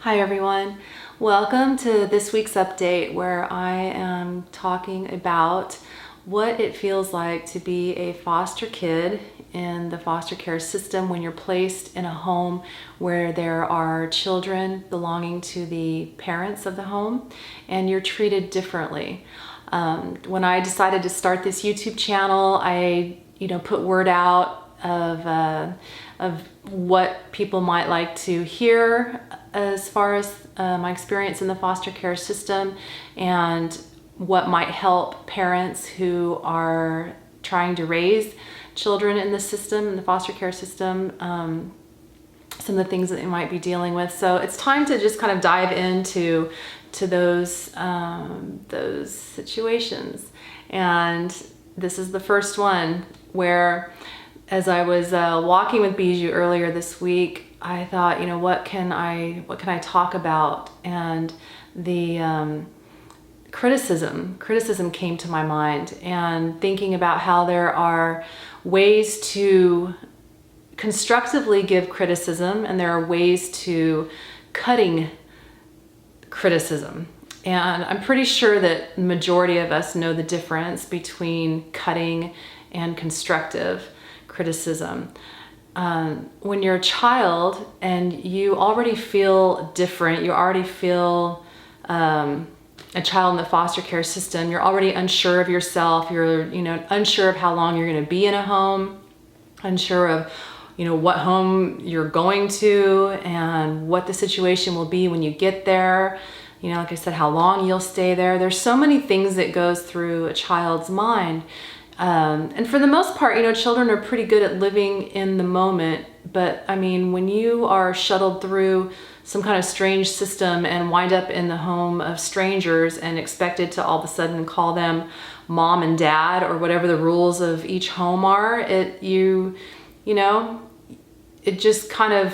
Hi everyone, welcome to this week's update where I am talking about what it feels like to be a foster kid in the foster care system when you're placed in a home where there are children belonging to the parents of the home and you're treated differently. When I decided to start this YouTube channel, I put word out of what people might like to hear as far as my experience in the foster care system and what might help parents who are trying to raise children in the system, in the foster care system, some of the things that they might be dealing with. So it's time to just kind of dive into those situations. And this is the first one where, as I was walking with Bijou earlier this week, I thought, what can I talk about? And the criticism came to my mind, and thinking about how there are ways to constructively give criticism and there are ways to cutting criticism. And I'm pretty sure that the majority of us know the difference between cutting and constructive criticism. When you're a child and you already feel different, you already feel a child in the foster care system, you're already unsure of yourself, you're unsure of how long you're going to be in a home, unsure of what home you're going to and what the situation will be when you get there. Like I said, how long you'll stay there. There's so many things that goes through a child's mind. And for the most part, children are pretty good at living in the moment. But I mean, when you are shuttled through some kind of strange system and wind up in the home of strangers and expected to all of a sudden call them mom and dad or whatever the rules of each home are, it just kind of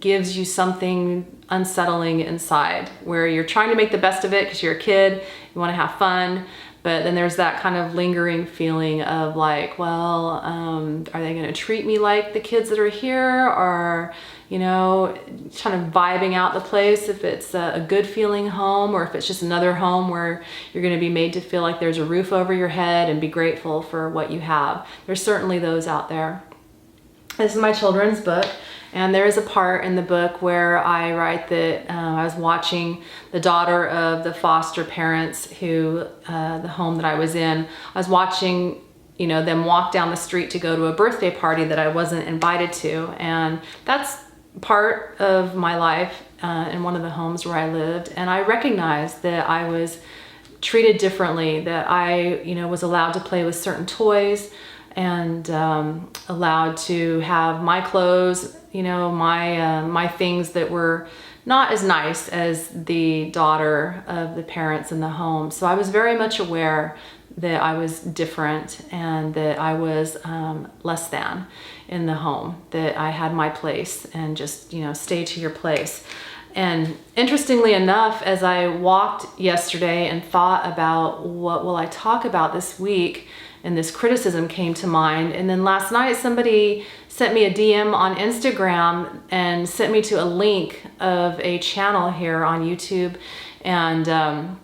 gives you something unsettling inside where you're trying to make the best of it because you're a kid, you want to have fun. But then there's that kind of lingering feeling of like, well, are they going to treat me like the kids that are here? Or, kind of vibing out the place if it's a good feeling home or if it's just another home where you're going to be made to feel like there's a roof over your head and be grateful for what you have. There's certainly those out there. This is my children's book. And there is a part in the book where I write that I was watching the daughter of the foster parents who, the home that I was in, I was watching, them walk down the street to go to a birthday party that I wasn't invited to. And that's part of my life in one of the homes where I lived. And I recognized that I was treated differently, that I, was allowed to play with certain toys and allowed to have my clothes, my things that were not as nice as the daughter of the parents in the home. So I was very much aware that I was different and that I was less than in the home, that I had my place and just, stay to your place. And interestingly enough, as I walked yesterday and thought about what will I talk about this week, and this criticism came to mind. And then last night, somebody sent me a DM on Instagram and sent me to a link of a channel here on YouTube. And I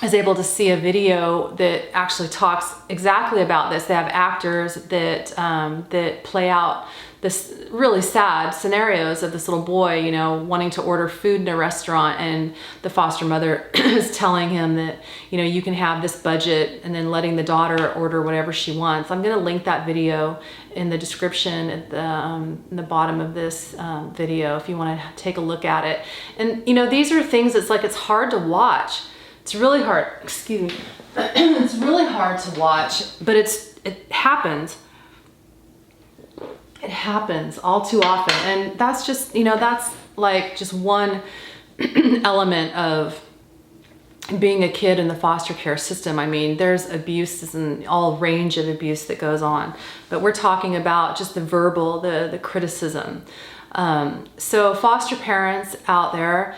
was able to see a video that actually talks exactly about this. They have actors that play out this really sad scenarios of this little boy, wanting to order food in a restaurant, and the foster mother is telling him that, you can have this budget, and then letting the daughter order whatever she wants. I'm going to link that video in the description at in the bottom of this video if you want to take a look at it. And, these are things it's hard to watch. It's really hard, excuse me. It's really hard to watch, but it happens. It happens all too often. And that's just, that's like just one element of being a kid in the foster care system. I mean, there's abuse and all range of abuse that goes on, but we're talking about just the verbal, the criticism. So foster parents out there,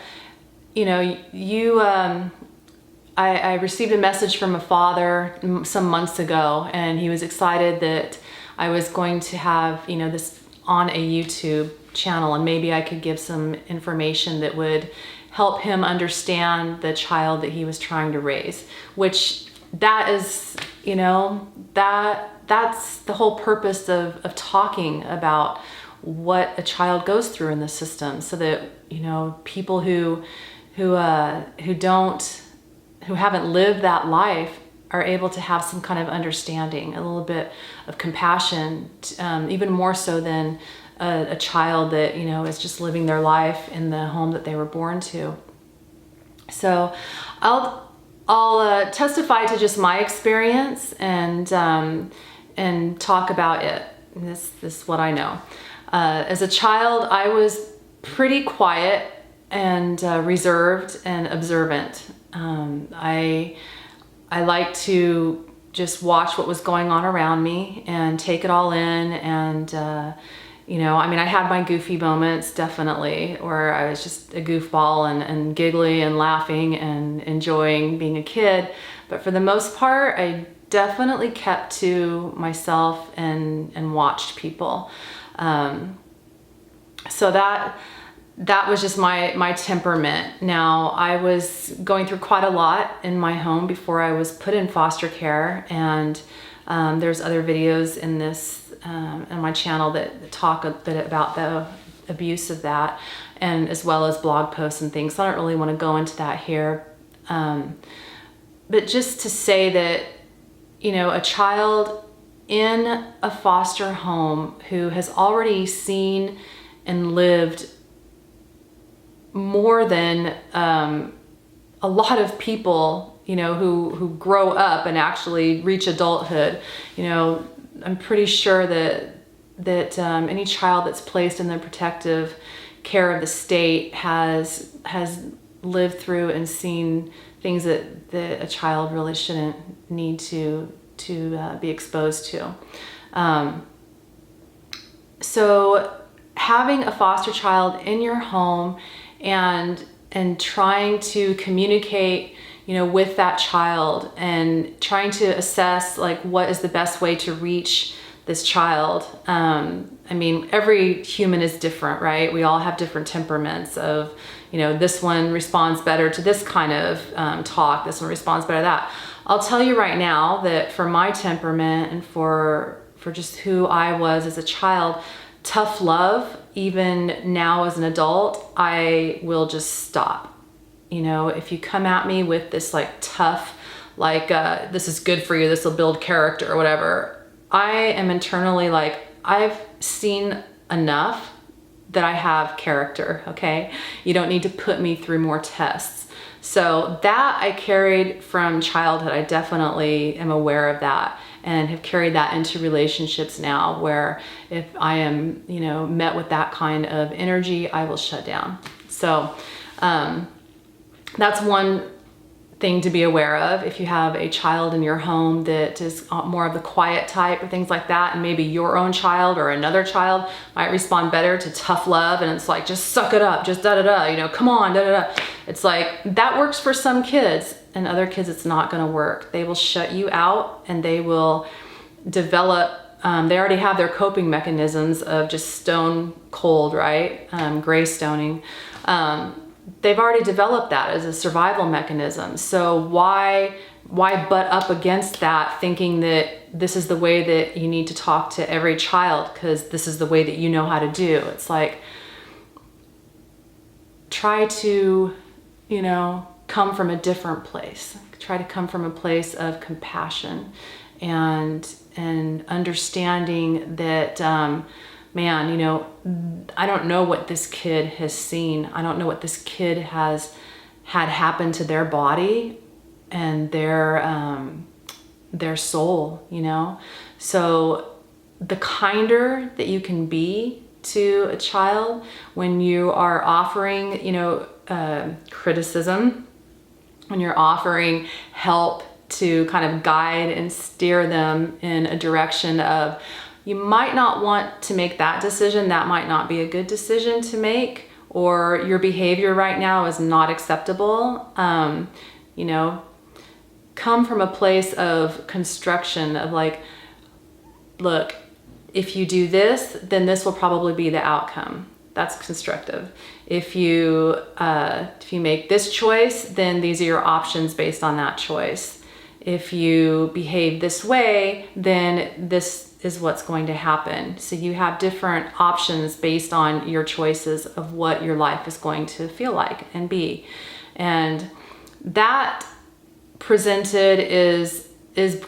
I received a message from a father some months ago, and he was excited that I was going to have, this on a YouTube channel, and maybe I could give some information that would help him understand the child that he was trying to raise, which that is, you know, that's the whole purpose of talking about what a child goes through in the system, so that, you know, people who haven't lived that life are able to have some kind of understanding, a little bit of compassion, even more so than a child that, you know, is just living their life in the home that they were born to. So I'll testify to just my experience and talk about it. This is what I know. As a child, I was pretty quiet and reserved and observant. I like to just watch what was going on around me and take it all in. And, you know, I mean, I had my goofy moments, definitely, where I was just a goofball and giggly and laughing and enjoying being a kid. But for the most part, I definitely kept to myself and watched people. So that was just my temperament. Now, I was going through quite a lot in my home before I was put in foster care, and there's other videos in this on my channel that talk a bit about the abuse of that, and as well as blog posts and things. So I don't really want to go into that here, but just to say that, you know, a child in a foster home who has already seen and lived more than a lot of people, you know, who grow up and actually reach adulthood. You know, I'm pretty sure that any child that's placed in the protective care of the state has lived through and seen things that a child really shouldn't need to be exposed to. So having a foster child in your home and trying to communicate, you know, with that child and trying to assess like what is the best way to reach this child. I mean, every human is different, right? We all have different temperaments of, you know, this one responds better to this kind of talk, this one responds better to that. I'll tell you right now that for my temperament and for just who I was as a child, tough love, even now as an adult, I will just stop. You know, if you come at me with this like tough, like this is good for you, this will build character or whatever, I am internally like, I've seen enough that I have character, okay? You don't need to put me through more tests. So that I carried from childhood. I definitely am aware of that and have carried that into relationships now, where if I am, you know, met with that kind of energy, I will shut down. So that's one thing to be aware of. If you have a child in your home that is more of the quiet type or things like that, and maybe your own child or another child might respond better to tough love, and it's like, just suck it up, just da-da-da, you know, come on, da-da-da. It's like, that works for some kids, and other kids it's not gonna work. They will shut you out, and they will develop, they already have their coping mechanisms of just stone cold, right? Gray stoning. They've already developed that as a survival mechanism. So why butt up against that, thinking that this is the way that you need to talk to every child because this is the way that you know how to do? It's like, try to, you know, come from a different place. Try to come from a place of compassion and understanding that, man, you know, I don't know what this kid has seen. I don't know what this kid has had happen to their body and their soul, you know? So the kinder that you can be to a child when you are offering, you know, criticism, when you're offering help to kind of guide and steer them in a direction of, you might not want to make that decision. That might not be a good decision to make, or your behavior right now is not acceptable. You know, come from a place of construction of like, look, if you do this, then this will probably be the outcome. that's constructive. If you make this choice, then these are your options based on that choice. If you behave this way, then this is what's going to happen. So you have different options based on your choices of what your life is going to feel like and be. And that presented is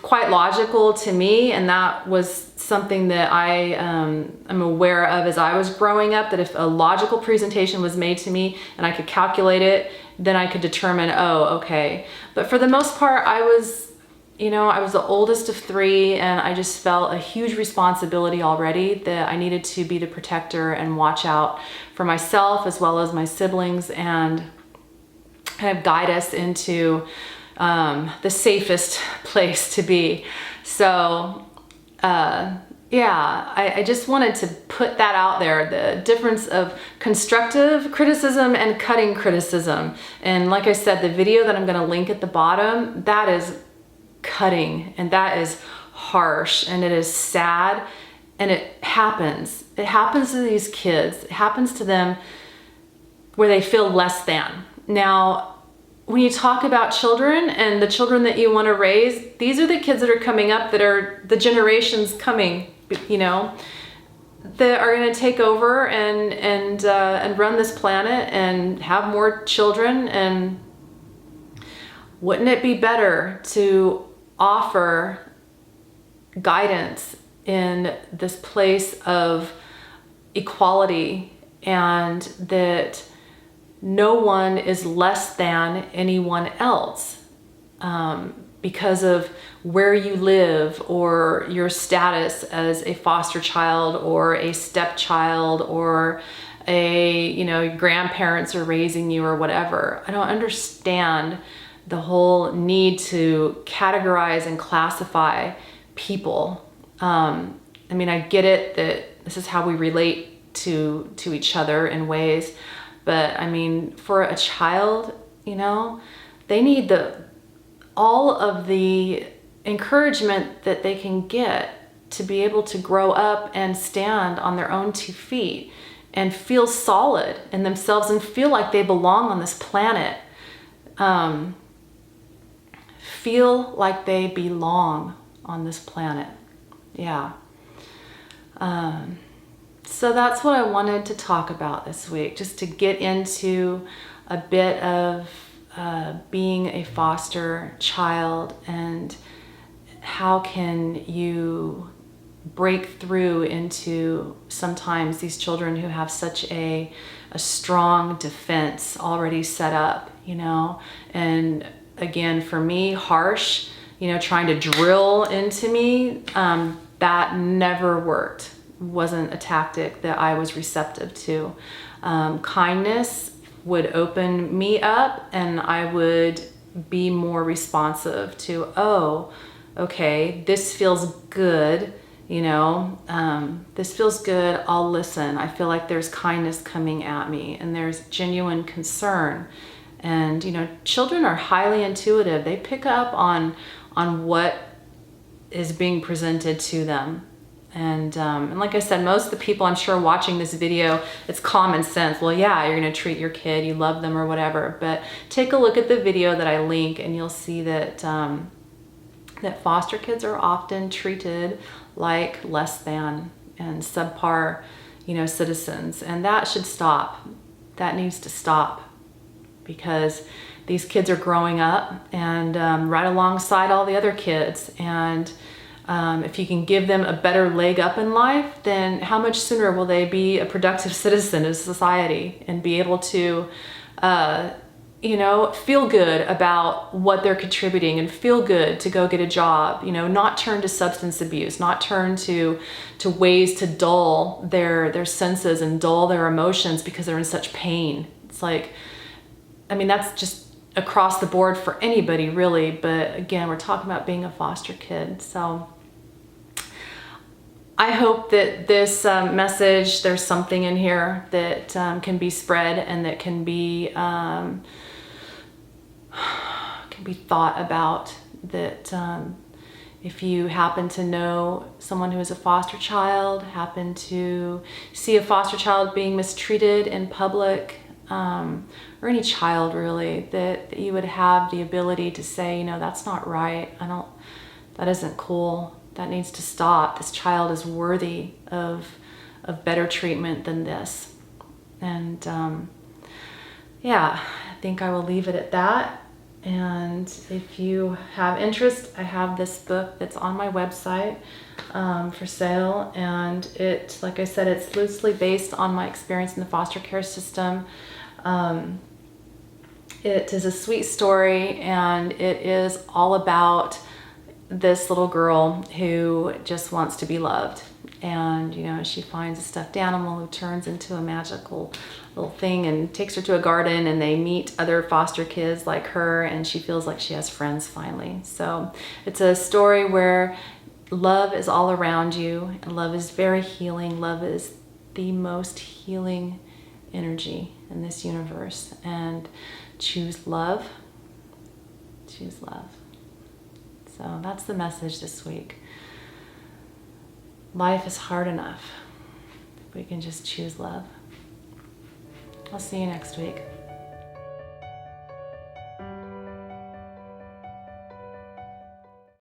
quite logical to me, and that was something that I am aware of as I was growing up, that if a logical presentation was made to me and I could calculate it, then I could determine, oh, okay. But for the most part, I was the oldest of three, and I just felt a huge responsibility already that I needed to be the protector and watch out for myself as well as my siblings, and kind of guide us into the safest place to be. So I just wanted to put that out there, the difference of constructive criticism and cutting criticism. And like I said, the video that I'm going to link at the bottom, that is cutting, and that is harsh, and it is sad, and it happens to these kids. It happens to them where they feel less than. Now, when you talk about children and the children that you want to raise, these are the kids that are coming up, that are the generations coming, that are going to take over and run this planet and have more children. And wouldn't it be better to offer guidance in this place of equality, and that no one is less than anyone else because of where you live or your status as a foster child or a stepchild, or your grandparents are raising you or whatever. I don't understand the whole need to categorize and classify people. I get it that this is how we relate to each other in ways, but for a child, they need all of the encouragement that they can get to be able to grow up and stand on their own 2 feet and feel solid in themselves and feel like they belong on this planet. Feel like they belong on this planet. Yeah. So that's what I wanted to talk about this week, just to get into a bit of being a foster child, and how can you break through into sometimes these children who have such a strong defense already set up, and again, for me, harsh, trying to drill into me, that never worked. Wasn't a tactic that I was receptive to. Kindness would open me up, and I would be more responsive to, oh, okay, this feels good, this feels good, I'll listen. I feel like there's kindness coming at me, and there's genuine concern. And, children are highly intuitive. They pick up on what is being presented to them. And like I said, most of the people I'm sure watching this video, it's common sense. Well, yeah, you're going to treat your kid, you love them or whatever. But take a look at the video that I link, and you'll see that that foster kids are often treated like less than and subpar, citizens. And that should stop. That needs to stop, because these kids are growing up and right alongside all the other kids. And if you can give them a better leg up in life, then how much sooner will they be a productive citizen of society and be able to, feel good about what they're contributing, and feel good to go get a job, not turn to substance abuse, not turn to ways to dull their senses and dull their emotions because they're in such pain. It's like, that's just across the board for anybody, really. But again, we're talking about being a foster kid. So I hope that this message, there's something in here that can be spread and that can be thought about, that If you happen to know someone who is a foster child, happen to see a foster child being mistreated in public, or any child really, that you would have the ability to say, that's not right. That isn't cool. That needs to stop. This child is worthy of better treatment than this. And I think I will leave it at that. And if you have interest, I have this book that's on my website for sale. And it, like I said, it's loosely based on my experience in the foster care system. It is a sweet story, and it is all about this little girl who just wants to be loved. And, she finds a stuffed animal who turns into a magical little thing and takes her to a garden, and they meet other foster kids like her, and she feels like she has friends finally. So it's a story where love is all around you, and love is very healing. Love is the most healing energy in this universe. And choose love. Choose love. So that's the message this week. Life is hard enough if we can just choose love. I'll see you next week.